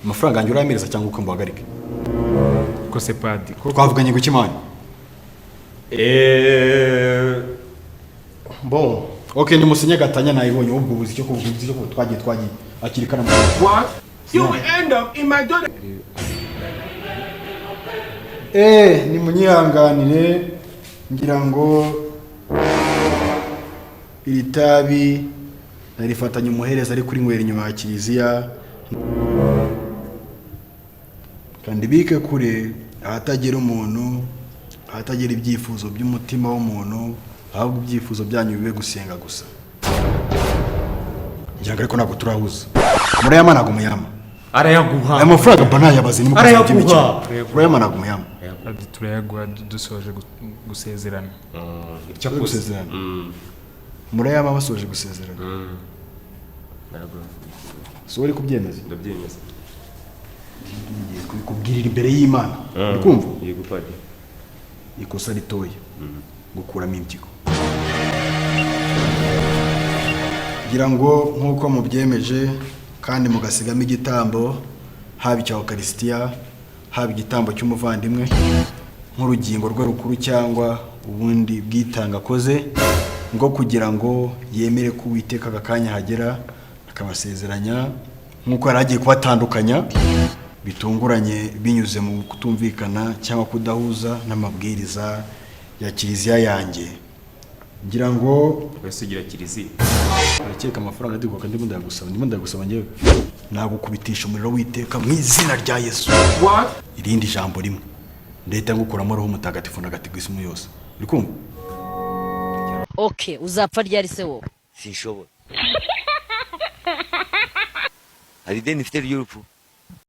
amafaranga yanjye urayamereza cyangwa uko mbahagarike ko se padi ko twavuganye guki mani bon okay ni musinye gatanya nayibonye ubwo buzi cyo twagiye akirikana What? You will end up in my daughter. ni munyihanganire ngira ngo iri tabi narifatanye umuhereza ari kuri nwera inyuma ya kiliziya kandi bike kure ahatagira umuntu ahatagira ibyifuzo by'umutima w'umuntu ahubwo ibyifuzo byanyu bibe gusenga gusa ngira ngo ariko ntabwo turahuza murayama ntabwo muyama arayaguha aya mafaranga mba nayabaze ni arayaguha murayama ntabwo muyama turayaguha dusoje gusezerana gusezerana murayama basoje gusezerana so uri kubyemeza ndabyemeza kubwirira imbere y'Imana ukumva yego padi ikosa ritoya gukuramo impyiko kugira ngo nkuko mubyemeje kandi mugasigamo igitambo haba icya Eucharistia haba igitambo cy'umuvandimwe nk'urugingo rwe rukuru cyangwa ubundi bwitanga akoze ngo kugira ngo yemere ko Uwiteka agakanya hagera akabasezeranya nkuko yaragiye kubatandukanya bitunguranye binyuze mu kutumvikana cyangwa kudahuza n'amabwiriza ya kiliziya yanjye ngira ngo basugira kiliziya arakeka amafaranga ndikuka ndimo ndagusaba ngewe nagukubitisha umuriro w'Iteka mu izina rya Yesu What? irindi jambo rimwe ndahita ngukuramo roho mutagatifu n'agatigisimu yose uri kumva Okay, uzapfa ryari se wowe? Sinshobora. Hari deni mfite ry'urupfu.